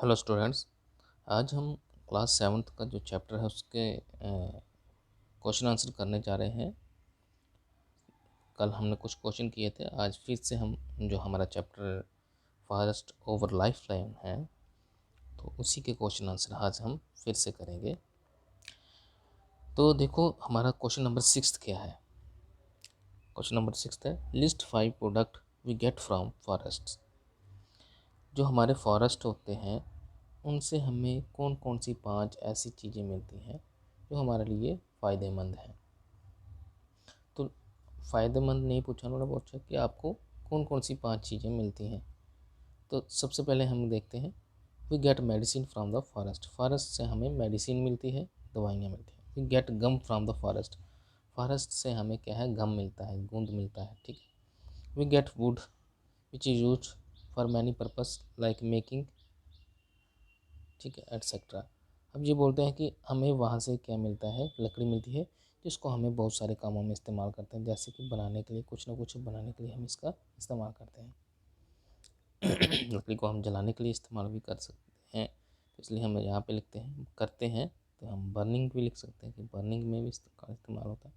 Hello students. आज हम class seventh का जो चैप्टर है उसके क्वेश्चन आंसर करने जा रहे हैं। कल हमने कुछ क्वेश्चन किए थे, आज फिर से हम जो हमारा chapter forest over life line है तो उसी के क्वेश्चन आंसर आज हम फिर से करेंगे। तो देखो हमारा क्वेश्चन नंबर 6 क्या है। क्वेश्चन नंबर 6 है, list 5 product we get from forest. जो हमारे फॉरेस्ट होते हैं उनसे हमें कौन कौन सी 5 ऐसी चीज़ें मिलती हैं जो हमारे लिए फ़ायदेमंद हैं। तो फ़ायदेमंद नहीं पूछा उन्होंने, पूछा कि आपको कौन कौन सी 5 चीज़ें मिलती हैं। तो सबसे पहले हम देखते हैं, we get medicine from the forest. Forest से हमें मेडिसिन मिलती है, दवाइयाँ मिलती हैं। We get gum from the forest. Forest से हमें क्या है, गम मिलता है, गोंद मिलता है। ठीक है। We get wood which is use for many purpose like making, ठीक है, एटसेट्रा। अब ये बोलते हैं कि हमें वहाँ से क्या मिलता है, लकड़ी मिलती है जिसको हमें बहुत सारे कामों में इस्तेमाल करते हैं, जैसे कि बनाने के लिए, कुछ ना कुछ बनाने के लिए हम इसका इस्तेमाल करते हैं। लकड़ी को हम जलाने के लिए इस्तेमाल भी कर सकते हैं, तो इसलिए हम यहाँ पे लिखते हैं करते हैं, तो हम बर्निंग भी लिख सकते हैं कि बर्निंग में भी इसका इस्तेमाल होता है।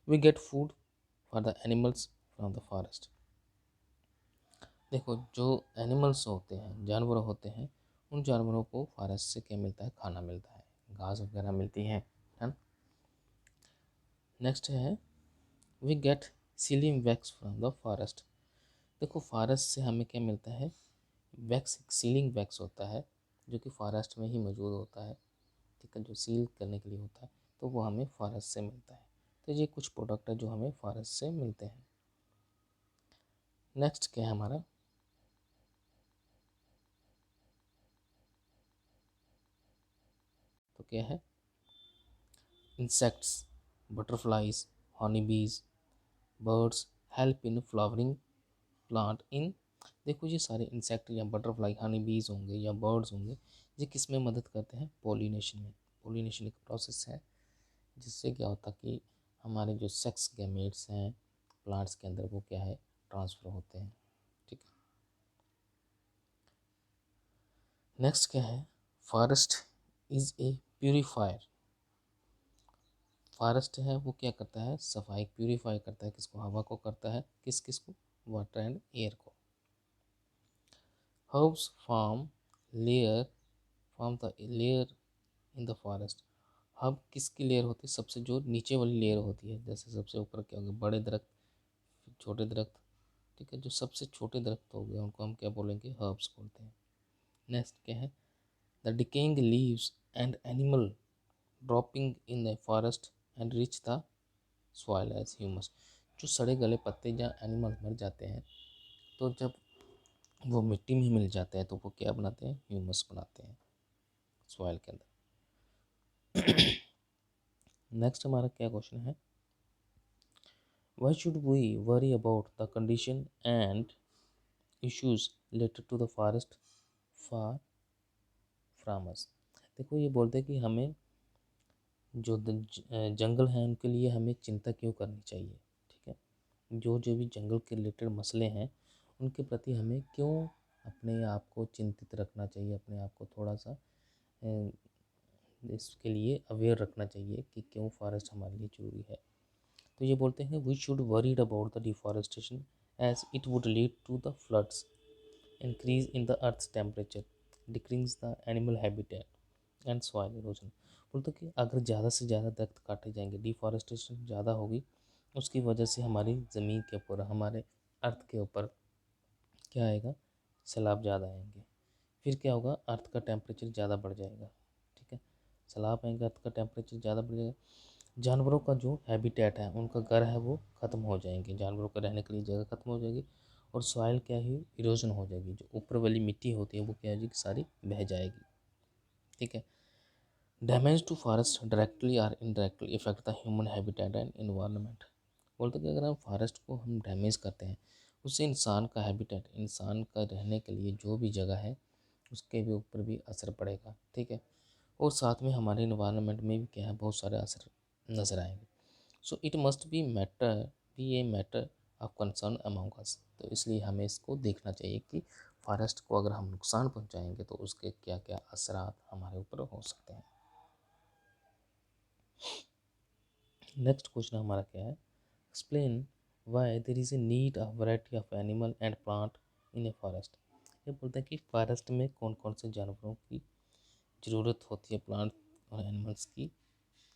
We get food for the animals from the forest. देखो जो एनिमल्स होते हैं, जानवर होते हैं, उन जानवरों को फॉरेस्ट से क्या मिलता है, खाना मिलता है, घास वगैरह मिलती है ना। नेक्स्ट है, we get sealing wax from the forest. देखो फॉरेस्ट से हमें क्या मिलता है, वैक्स, सीलिंग वैक्स होता है जो कि फॉरेस्ट में ही मौजूद होता है। ठीक है, जो सील करने के लिए होता है, तो वो हमें फॉरेस्ट से मिलता है। तो ये कुछ प्रोडक्ट है जो हमें फॉरेस्ट से मिलते हैं। नेक्स्ट क्या है हमारा, तो क्या है, इंसेक्ट्स, बटरफ्लाइज, हनी बीज, birds help in flowering plant in. देखो ये सारे इंसेक्ट या बटरफ्लाई, हनी बीज होंगे या बर्ड्स होंगे, ये किस में मदद करते हैं, पॉलिनेशन में। पॉलिनेशन एक प्रोसेस है जिससे क्या होता है कि हमारे जो सेक्स गैमेट्स हैं प्लांट्स के अंदर वो क्या है, ट्रांसफ़र होते हैं। ठीक है। नेक्स्ट क्या है, forest is a purifier. Forest है वो क्या करता है, सफाई, प्यूरीफाई करता है, किसको, हवा को करता है, किस किस को, वाटर एंड एयर को। Herbs layer form the layer in the forest. Hub किसकी लेयर होती है, सबसे जो नीचे वाली लेयर होती है, जैसे सबसे ऊपर क्या होगा, बड़े दरख्त, फिर छोटे दरख्त। ठीक है, जो सबसे छोटे दरख्त हो गए उनको हम क्या बोलेंगे, हर्ब्स बोलते हैं। नेक्स्ट क्या है, the decaying leaves and animal dropping in the forest and rich the soil as humus. जो सड़े गले पत्ते या एनिमल मर जाते हैं तो जब वो मिट्टी में मिल जाते हैं तो वो क्या बनाते हैं, ह्यूमस बनाते हैं सॉइल के अंदर। नेक्स्ट हमारा क्या क्वेश्चन है, why should we worry about the condition and issues related to the forest for farmers. देखो ये बोलते हैं कि हमें जो जंगल हैं उनके लिए हमें चिंता क्यों करनी चाहिए। ठीक है, जो जो भी जंगल के रिलेटेड मसले हैं उनके प्रति हमें क्यों अपने आप को चिंतित रखना चाहिए, अपने आप को थोड़ा सा इसके लिए अवेयर रखना चाहिए कि क्यों फॉरेस्ट हमारे लिए जरूरी है। तो ये बोलते हैं, we should worried about the deforestation as it would lead to the floods, increase in the earth's temperature, decrease the animal habitat and soil erosion. बोलते कि अगर ज़्यादा से ज़्यादा दरख्त काटे जाएंगे, डिफॉरेस्टेशन ज़्यादा होगी, उसकी वजह से हमारी ज़मीन के ऊपर, हमारे अर्थ के ऊपर क्या आएगा, सैलाब ज़्यादा आएंगे। फिर क्या होगा, अर्थ का टेम्परेचर ज़्यादा बढ़ जाएगा। ठीक है, सैलाब आएंगे, अर्थ का टेम्परेचर ज़्यादा बढ़ जाएगा, जानवरों का जो हैबिटेट है, उनका घर है, वो ख़त्म हो जाएंगे, जानवरों का रहने के लिए जगह ख़त्म हो जाएगी। और सॉइल क्या है, इरोजन हो जाएगी, जो ऊपर वाली मिट्टी होती है वो क्या हो जाएगी, सारी बह जाएगी। ठीक है, डैमेज टू फॉरेस्ट डायरेक्टली और indirectly effect the human habitat and environment. बोलते कि अगर हम फॉरेस्ट को हम डैमेज करते हैं, उससे इंसान का हैबिटेट, इंसान का रहने के लिए जो भी जगह है उसके भी ऊपर भी असर पड़ेगा। ठीक है, और साथ में हमारे इन्वायरमेंट में भी क्या है, बहुत सारे असर नज़र आएंगे। So it must be a matter of concern among us. तो इसलिए हमें इसको देखना चाहिए कि फॉरेस्ट को अगर हम नुकसान पहुंचाएंगे तो उसके क्या क्या असरात हमारे ऊपर हो सकते हैं। नेक्स्ट क्वेश्चन हमारा क्या है, explain why there is a need of variety of animal and plant in a forest. ये बोलते हैं कि फॉरेस्ट में कौन कौन से जानवरों की ज़रूरत होती है, प्लांट और एनिमल्स की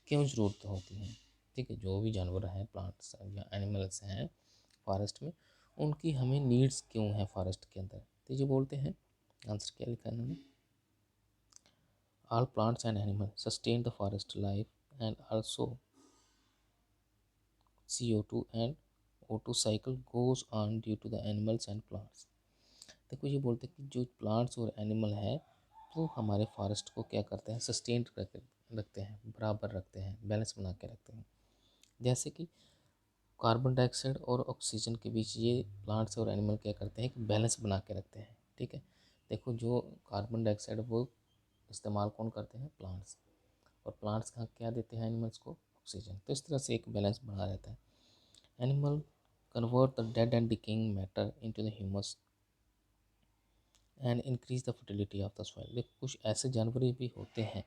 क्यों ज़रूरत होती है। ठीक है, जो भी जानवर हैं, प्लांट्स या एनिमल्स हैं फॉरेस्ट में, उनकी हमें नीड्स क्यों है फॉरेस्ट के अंदर। तो ये बोलते हैं, आंसर क्या लिखा है इन्होंने, all plants and animal sustain the forest life and also CO2 and O2 cycle goes on due to the animals and plants। देखो ये बोलते हैं कि जो प्लांट्स और एनिमल है वो हमारे फॉरेस्ट को क्या करते हैं, सस्टेन रखते हैं, बराबर रखते हैं, बैलेंस बना के रखते हैं। जैसे कि कार्बन डाइऑक्साइड और ऑक्सीजन के बीच ये प्लांट्स और एनिमल क्या करते हैं कि बैलेंस बना के रखते हैं। ठीक है, देखो जो कार्बन डाइऑक्साइड वो इस्तेमाल कौन करते हैं, प्लांट्स, और प्लांट्स का क्या देते हैं एनिमल्स को, ऑक्सीजन। तो इस तरह से एक बैलेंस बना रहता है। Animal convert the dead and decaying matter into the humus and increase the fertility of the soil। देखो कुछ ऐसे जानवर भी होते हैं,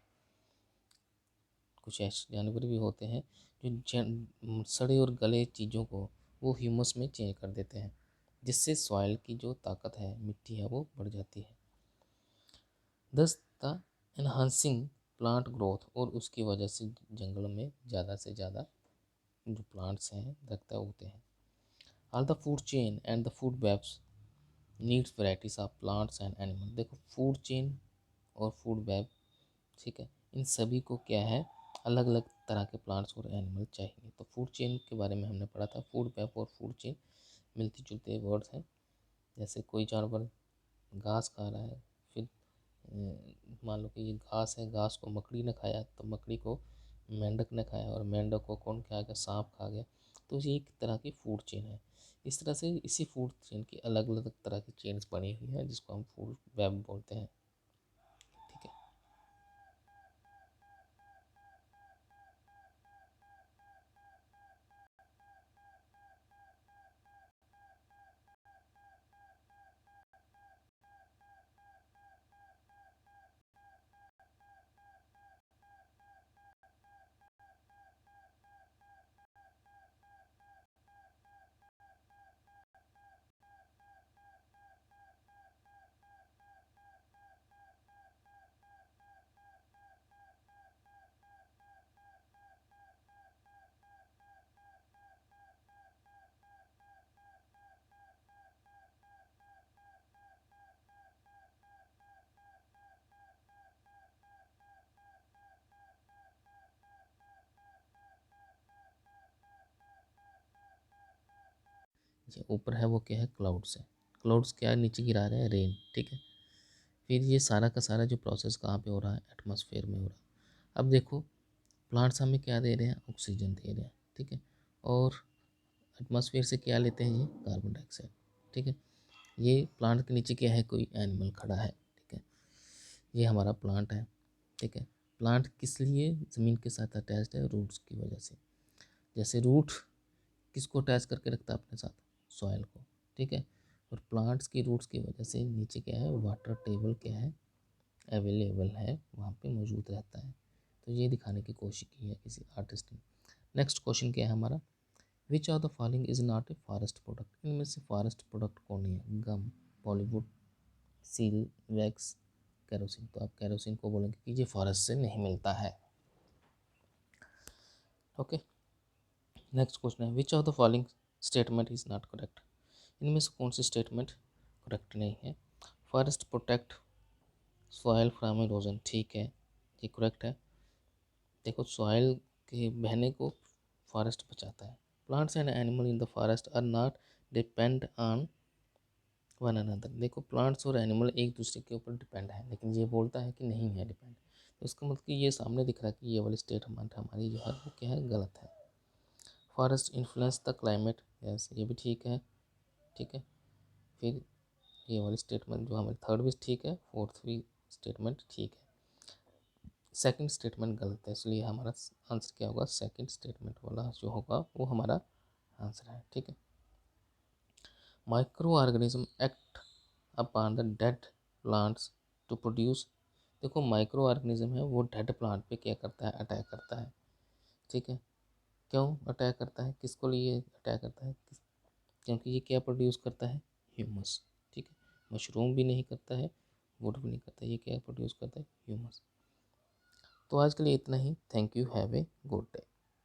कुछ ऐसे जानवर भी होते हैं जो सड़े और गले चीज़ों को वो ह्यूमस में चेंज कर देते हैं, जिससे सॉइल की जो ताकत है, मिट्टी है, वो बढ़ जाती है। दस द एनहांसिंग प्लांट ग्रोथ, और उसकी वजह से जंगल में ज़्यादा से ज़्यादा जो प्लांट्स हैं, दरख्त होते हैं। All the food chain and the food webs needs varieties of plants and animal. देखो फूड चेन और फूड वेब, ठीक है, इन सभी को क्या है, अलग अलग तरह के प्लांट्स और एनिमल चाहिए। तो फूड चेन के बारे में हमने पढ़ा था, फूड वेब और फूड चेन मिलती जुलते वर्ड्स हैं। जैसे कोई जानवर घास खा रहा है, फिर मान लो कि ये घास है, घास को मकड़ी ने खाया, तो मकड़ी को मेंढक ने खाया, और मेंढक को कौन खा गया, सांप खा गया। तो ये एक तरह की फूड चेन है। इस तरह से इसी फूड चेन की अलग अलग तरह की चेन्स बनी हुई हैं, जिसको हम फूड वेब बोलते हैं। ठीक है, ये ऊपर है वो क्या है, क्लाउड्स है। क्लाउड्स क्या है, नीचे गिरा रहे हैं रेन। ठीक है, फिर ये सारा का सारा जो प्रोसेस कहाँ पे हो रहा है, एटमॉस्फेयर में हो रहा है। अब देखो प्लांट्स हमें क्या दे रहे हैं, ऑक्सीजन दे रहे हैं। ठीक है, और एटमॉस्फेयर से क्या लेते हैं, ये कार्बन डाइऑक्साइड। ठीक है, ये प्लांट के नीचे क्या है, कोई एनिमल खड़ा है। ठीक है, ये हमारा प्लांट है। ठीक है, प्लांट किस लिए ज़मीन के साथ अटैच्ड है, रूट्स की वजह से। जैसे रूट किसको अटैच करके रखता है अपने साथ, सॉइल को। ठीक है, और प्लांट्स की रूट्स की वजह से नीचे क्या है, वाटर टेबल क्या है, अवेलेबल है, वहाँ पे मौजूद रहता है। तो ये दिखाने की कोशिश की है किसी आर्टिस्ट ने। नेक्स्ट क्वेश्चन क्या है हमारा, which of the following is not a forest product. इनमें से फॉरेस्ट प्रोडक्ट कौन नहीं है, गम, पॉलीवुड, सील वैक्स, कैरोसिन। तो आप कैरोसिन को बोलेंगे कि ये फॉरेस्ट से नहीं मिलता है। ओके, नेक्स्ट क्वेश्चन है, which of the following statement is not correct. इनमें से कौन सी स्टेटमेंट करेक्ट नहीं है। Forest protect soil from erosion, ठीक है, ये करेक्ट है। देखो सॉइल के बहने को फॉरेस्ट बचाता है। Plants and animal in the forest are not depend on one another. देखो प्लांट्स और एनिमल एक दूसरे के ऊपर डिपेंड है, लेकिन ये बोलता है कि नहीं है डिपेंड। तो इसका मतलब कि ये सामने दिख रहा है कि ये वाली स्टेटमेंट हमारी जो है वो क्या है, गलत है। Forest influence the climate, yes ये भी ठीक है। ठीक है, फिर ये वाली स्टेटमेंट जो हमारी थर्ड भी ठीक है, फोर्थ भी स्टेटमेंट ठीक है। सेकंड स्टेटमेंट गलत है, इसलिए हमारा आंसर क्या होगा, सेकंड स्टेटमेंट वाला जो होगा वो हमारा आंसर है। ठीक है, micro organism act upon the dead plants to produce. देखो माइक्रो ऑर्गेनिज्म है वो डेड प्लांट पे क्या करता है, अटैक करता है। ठीक है, क्यों अटैक करता है, किसको लिए अटैक करता है, क्योंकि ये क्या प्रोड्यूस करता है, ह्यूमस। ठीक है, मशरूम भी नहीं करता है, वुड भी नहीं करता, ये क्या प्रोड्यूस करता है, ह्यूमस। तो आज के लिए इतना ही। Thank you, have a good day.